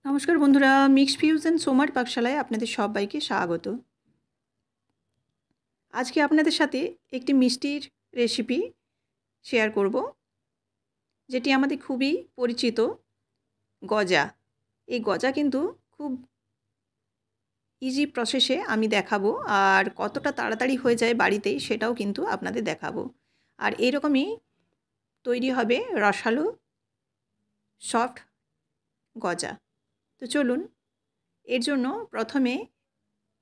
নমস্কার বন্ধুরা, mixed fusion সোমার পাকশালায় আপনাদের সবাইকে স্বাগত। আজকে আপনাদের সাথে একটি মিষ্টির রেসিপি শেয়ার করব, যেটি আমাদের খুবই পরিচিত গজা। এই গজা কিন্তু খুব ইজি প্রসেসে আমি দেখাবো, আর কতটা তাড়াতাড়ি হয়ে যায় বাড়িতেই সেটাও কিন্তু আপনাদের দেখাবো। আর এইরকমই তৈরি হবে রসালো সফট গজা। তো চলুন, এর জন্য প্রথমে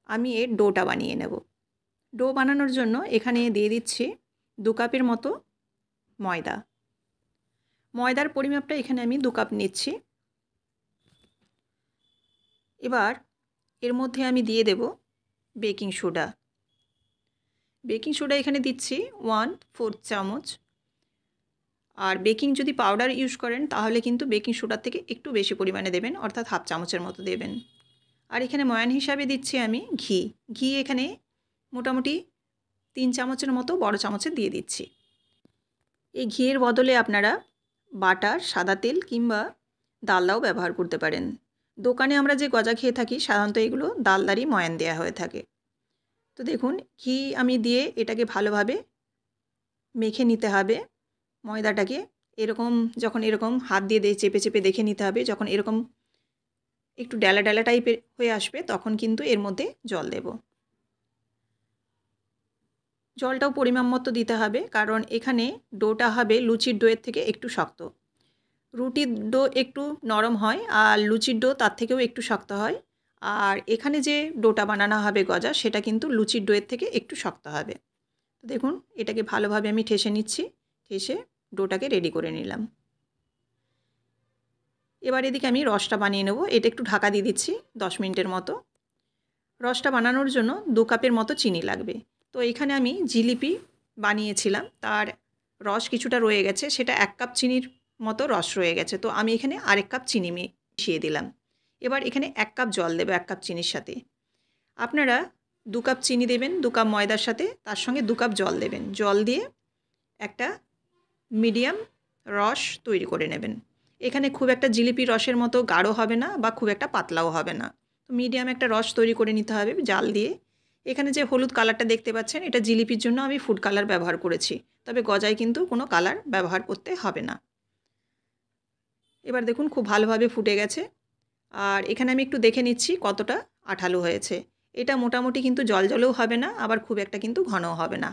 আমি এর ডোটা বানিয়ে নেব। ডো বানানোর জন্য এখানে দিয়ে দিচ্ছি 2 কাপের মতো ময়দা। ময়দার পরিমাপটা এখানে আমি 2 কাপ নিচ্ছি। এবার এর মধ্যে আমি দিয়ে দেব বেকিং সোডা। বেকিং সোডা এখানে দিচ্ছি 1/4 চামচ। আর বেকিং যদি পাউডার ইউজ করেন তাহলে কিন্তু বেকিং সোডার থেকে একটু বেশি পরিমাণে দেবেন, অর্থাৎ হাফ চামচের মতো দেবেন। আর এখানে ময়ান হিসাবে দিচ্ছি আমি ঘি। ঘি এখানে মোটামুটি 3 চামচের মতো বড় চামচে দিয়ে দিচ্ছি। এই ঘিয়ের বদলে আপনারা বাটার, সাদা তেল কিংবা ডালদাও ব্যবহার করতে পারেন। দোকানে আমরা যে গজা খেয়ে থাকি সাধারণত এগুলো ডালদারই ময়ান দেওয়া হয়ে থাকে। তো দেখুন, ঘি আমি দিয়ে এটাকে ভালোভাবে মেখে নিতে হবে ময়দাটাকে। যখন এরকম হাত দিয়ে চেপে চেপে দেখে নিতে হবে, যখন এরকম একটু ডেলা ডেলা টাইপের হয়ে আসবে তখন কিন্তু এর মধ্যে জল দেব। জলটাও পরিমাণ মতো দিতে হবে, কারণ এখানে ডোটা হবে লুচির ডোয়ের থেকে একটু শক্ত। রুটির ডো একটু নরম হয় আর লুচির ডো তার থেকেও একটু শক্ত হয়। আর এখানে যে ডোটা বানানো হবে গজা, সেটা কিন্তু লুচির ডোয়ের থেকে একটু শক্ত হবে। তো দেখুন, এটাকে ভালোভাবে আমি ঠেসে নিচ্ছি। ঠেসে ডোটাকে রেডি করে নিলাম। এবার এদিকে আমি রসটা বানিয়ে নেব। এটা একটু ঢাকা দিয়ে দিচ্ছি 10 মিনিটের মতো। রসটা বানানোর জন্য 2 কাপের মতো চিনি লাগবে। তো এখানে আমি জিলিপি বানিয়েছিলাম, তার রস কিছুটা রয়ে গেছে, সেটা 1 কাপ চিনির মতো রস রয়ে গেছে। তো আমি এখানে আরেক কাপ চিনি মিশিয়ে দিলাম। এবার এখানে 1 কাপ জল দেবো 1 কাপ চিনির সাথে। আপনারা 2 কাপ চিনি দেবেন 2 কাপ ময়দার সাথে, তার সঙ্গে 2 কাপ জল দেবেন। জল দিয়ে একটা মিডিয়াম রস তৈরি করে নেবেন। এখানে খুব একটা জিলিপি রসের মতো গাঢ় হবে না বা খুব একটা পাতলাও হবে না। তো মিডিয়াম একটা রস তৈরি করে নিতে হবে জাল দিয়ে। এখানে যে হলুদ কালারটা দেখতে পাচ্ছেন, এটা জিলিপির জন্য আমি ফুড কালার ব্যবহার করেছি, তবে গজায় কিন্তু কোনো কালার ব্যবহার করতে হবে না। এবার দেখুন, খুব ভালোভাবে ফুটে গেছে। আর এখানে আমি একটু দেখে নিচ্ছি কতটা আঠালো হয়েছে। এটা মোটামুটি কিন্তু জলজলেও হবে না, আবার খুব একটা কিন্তু ঘনও হবে না।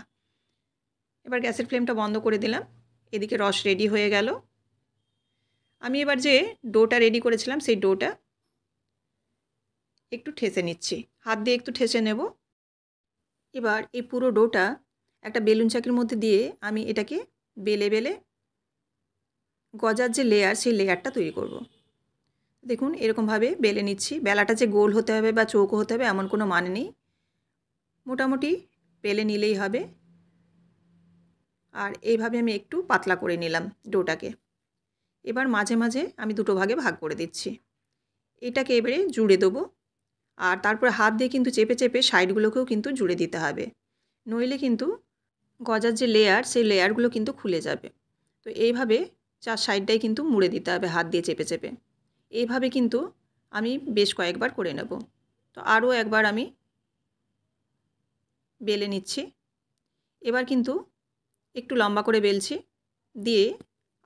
এবার গ্যাসের ফ্লেমটা বন্ধ করে দিলাম। এদিকে রস রেডি হয়ে গেল। আমি এবার যে ডোটা রেডি করেছিলাম সেই ডোটা একটু ঠেসে নিচ্ছি, হাত দিয়ে একটু ঠেসে নেব। এবার এই পুরো ডোটা একটা বেলুন চাকির মধ্যে দিয়ে আমি এটাকে বেলে বেলে গজার যে লেয়ার, সেই লেয়ারটা তৈরি করব। দেখুন, এরকমভাবে বেলে নিচ্ছি। বেলাটা যে গোল হতে হবে বা চৌকো হতে হবে এমন কোনো মানে নেই, মোটামুটি বেলে নিলেই হবে। আর এইভাবে আমি একটু পাতলা করে নিলাম ডোটাকে। এবার মাঝে মাঝে আমি দুটো ভাগে ভাগ করে দিচ্ছি। এটাকে এবারে জুড়ে দেবো। আর তারপরে হাত দিয়ে কিন্তু চেপে চেপে সাইডগুলোকেও কিন্তু জুড়ে দিতে হবে, নইলে কিন্তু গজার যে লেয়ার, সেই লেয়ারগুলো কিন্তু খুলে যাবে। তো এইভাবে 4 সাইডটাই কিন্তু মুড়ে দিতে হবে হাত দিয়ে চেপে চেপে। এইভাবে কিন্তু আমি বেশ কয়েকবার করে নেব। তো আরও একবার আমি বেলে নিচ্ছি। এবার কিন্তু একটু লম্বা করে বেলছি, দিয়ে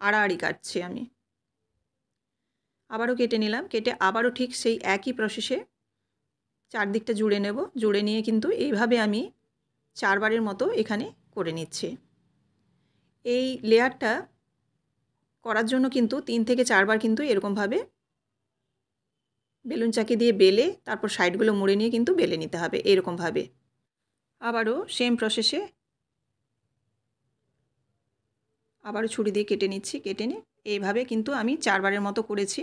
আড়াআড়ি কাটছি আমি। আবারও কেটে নিলাম, কেটে আবারও ঠিক সেই একই প্রসেসে চারদিকটা জুড়ে নেব। জুড়ে নিয়ে কিন্তু এইভাবে আমি 4 বারের মতো এখানে করে নিচ্ছি। এই লেয়ারটা করার জন্য কিন্তু 3 থেকে 4 বার কিন্তু এরকমভাবে বেলুন চাকি দিয়ে বেলে তারপর সাইডগুলো মুড়ে নিয়ে কিন্তু বেলে নিতে হবে এরকমভাবে। আবারও সেম প্রসেসে আবারও ছুরি দিয়ে কেটে নিচ্ছি। কেটে নিয়ে এইভাবে কিন্তু আমি 4 বারের মতো করেছি।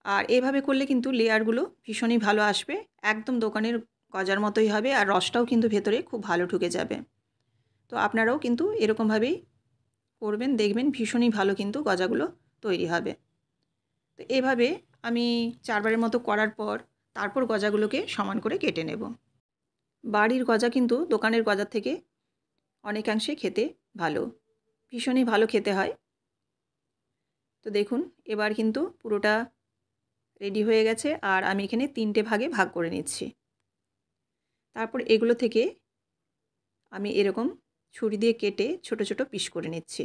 আর এইভাবে করলে কিন্তু লেয়ারগুলো ভীষণই ভালো আসবে, একদম দোকানের গজার মতোই হবে। আর রসটাও কিন্তু ভেতরে খুব ভালো ঢুকে যাবে। তো আপনারাও কিন্তু এরকমভাবেই করবেন, দেখবেন ভীষণই ভালো কিন্তু গজাগুলো তৈরি হবে। তো এভাবে আমি 4 বারের মতো করার পর তারপর গজাগুলোকে সমান করে কেটে নেব। বাড়ির গজা কিন্তু দোকানের গজার থেকে অনেকাংশে খেতে ভালো, ভীষণই ভালো খেতে হয়। তো দেখুন, এবার কিন্তু পুরোটা রেডি হয়ে গেছে আর আমি এখানে 3টে ভাগে ভাগ করে নিচ্ছি। তারপর এগুলো থেকে আমি এরকম ছুরি দিয়ে কেটে ছোট ছোট পিস করে নিচ্ছি।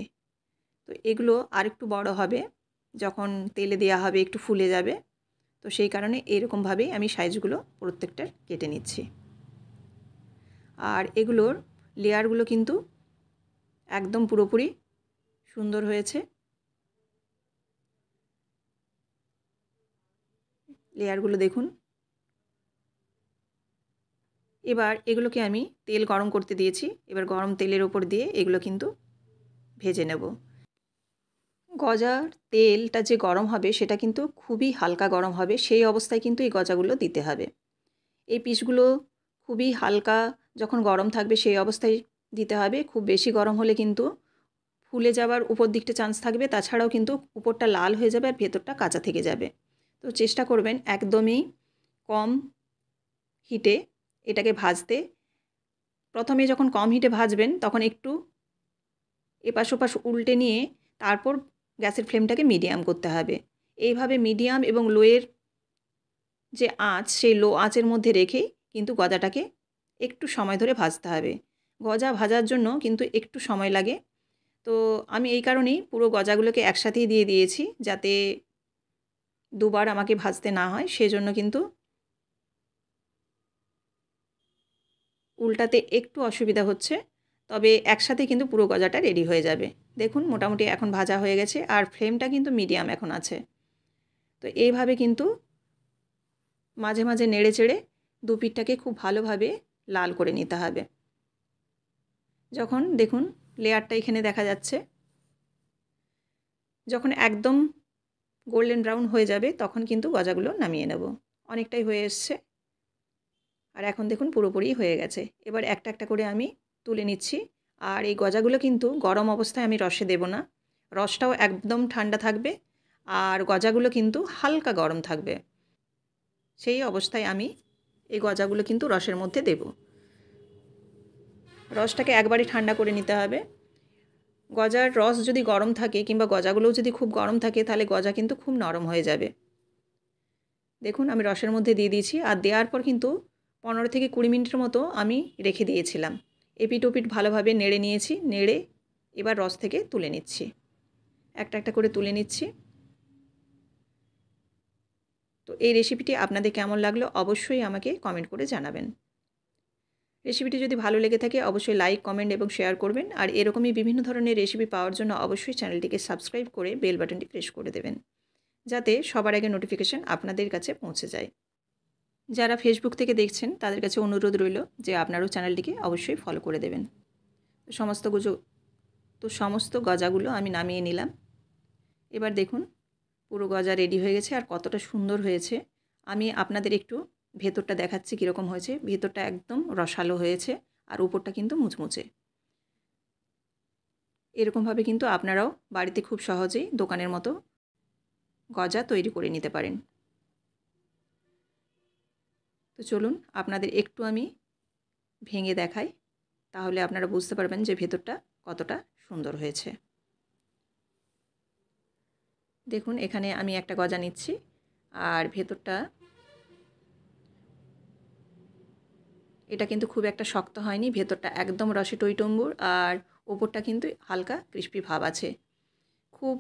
তো এগুলো আরেকটু বড় হবে, যখন তেলে দেওয়া হবে একটু ফুলে যাবে, তো সেই কারণে এরকমভাবেই আমি সাইজগুলো প্রত্যেকটার কেটে নিচ্ছি। আর এগুলোর লেয়ারগুলো কিন্তু একদম পুরোপুরি সুন্দর হয়েছে। লেয়ারগুলো দেখুন। এবার এগুলোকে আমি তেল গরম করতে দিয়েছি। এবার গরম তেলের ওপর দিয়ে এগুলো কিন্তু ভেজে নেব। গজার তেলটা যে গরম হবে সেটা কিন্তু খুবই হালকা গরম হবে, সেই অবস্থায় কিন্তু এই গজাগুলো দিতে হবে। এই পিসগুলো খুবই হালকা যখন গরম থাকবে সেই অবস্থায় দিতে হবে। খুব বেশি গরম হলে কিন্তু ফুলে যাওয়ার উপর দিকটা চান্স থাকবে, তাছাড়াও কিন্তু উপরটা লাল হয়ে যাবে আর ভেতরটা কাঁচা থেকে যাবে। তো চেষ্টা করবেন একদমই কম হিটে এটাকে ভাজতে। প্রথমে যখন কম হিটে ভাজবেন তখন একটু এপাশ ওপাশ উল্টে নিয়ে তারপর গ্যাসের ফ্লেমটাকে মিডিয়াম করতে হবে। এইভাবে মিডিয়াম এবং লোয়ের যে আঁচ, সেই লো আঁচের মধ্যে রেখেই কিন্তু গজাটাকে একটু সময় ধরে ভাজতে হবে। গজা ভাজার জন্য কিন্তু একটু সময় লাগে। তো আমি এই কারণেই পুরো গজাগুলোকে একসাথেই দিয়ে দিয়েছি, যাতে দুবার আমাকে ভাজতে না হয়। সেজন্য কিন্তু উল্টাতে একটু অসুবিধা হচ্ছে, তবে একসাথে কিন্তু পুরো গজাটা রেডি হয়ে যাবে। দেখুন মোটামুটি এখন ভাজা হয়ে গেছে আর ফ্লেমটা কিন্তু মিডিয়াম এখন আছে। তো এইভাবে কিন্তু মাঝে মাঝে নেড়ে চেড়ে দু পিঠটাকে খুব ভালোভাবে লাল করে নিতে হবে। যখন দেখুন লেয়ারটা এখানে দেখা যাচ্ছে, যখন একদম গোল্ডেন ব্রাউন হয়ে যাবে তখন কিন্তু গজাগুলো নামিয়ে নেব। অনেকটাই হয়ে এসছে আর এখন দেখুন পুরোপুরি হয়ে গেছে। এবার একটা একটা করে আমি তুলে নিচ্ছি। আর এই গজাগুলো কিন্তু গরম অবস্থায় আমি রসে দেব না, রসটাও একদম ঠান্ডা থাকবে আর গজাগুলো কিন্তু হালকা গরম থাকবে। সেই অবস্থায় আমি এই গজাগুলো কিন্তু রসের মধ্যে দেব। রসটাকে একবারে ঠান্ডা করে নিতে হবে। গজার রস যদি গরম থাকে কিংবা গজাগুলোও যদি খুব গরম থাকে তাহলে গজা কিন্তু খুব নরম হয়ে যাবে। দেখুন আমি রসের মধ্যে দিয়ে দিয়েছি আর দেওয়ার পর কিন্তু 15 থেকে 20 মিনিটের মতো আমি রেখে দিয়েছিলাম। এপিট ওপিট ভালোভাবে নেড়ে নিয়েছি, নেড়ে এবার রস থেকে তুলে নিচ্ছি। একটা একটা করে তুলে নিচ্ছি। তো এই রেসিপিটি আপনাদের কেমন লাগলো অবশ্যই আমাকে কমেন্ট করে জানাবেন। রেসিপিটি যদি ভালো লেগে থাকে অবশ্যই লাইক, কমেন্ট এবং শেয়ার করবেন। আর এরকমই বিভিন্ন ধরনের রেসিপি পাওয়ার জন্য অবশ্যই চ্যানেলটিকে সাবস্ক্রাইব করে বেল বাটনটি প্রেস করে দেবেন, যাতে সবার আগে নোটিফিকেশান আপনাদের কাছে পৌঁছে যায়। যারা ফেসবুক থেকে দেখছেন তাদের কাছে অনুরোধ রইল যে আপনারাও চ্যানেলটিকে অবশ্যই ফলো করে দেবেন। সমস্ত গজাগুলো আমি নামিয়ে নিলাম। এবার দেখুন পুরো গজা রেডি হয়ে গেছে আর কতটা সুন্দর হয়েছে। আমি আপনাদের একটু ভেতরটা দেখাচ্ছি কীরকম হয়েছে। ভেতরটা একদম রসালো হয়েছে আর উপরটা কিন্তু মুচমুচে। এরকমভাবে কিন্তু আপনারাও বাড়িতে খুব সহজেই দোকানের মতো গজা তৈরি করে নিতে পারেন। তো চলুন আপনাদের একটু আমি ভেঙে দেখাই, তাহলে আপনারা বুঝতে পারবেন যে ভেতরটা কতটা সুন্দর হয়েছে। দেখুন এখানে আমি একটা গজা নিচ্ছি আর ভেতরটা এটা কিন্তু খুব একটা শক্ত হয়নি, ভেতরটা একদম রসে টইটম্বুর আর ওপরটা কিন্তু হালকা ক্রিস্পি ভাব আছে। খুব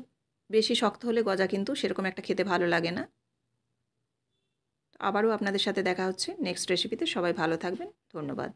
বেশি শক্ত হলে গজা কিন্তু সেরকম একটা খেতে ভালো লাগে না। আবারও আপনাদের সাথে দেখা হচ্ছে নেক্সট রেসিপিতে। সবাই ভালো থাকবেন। ধন্যবাদ।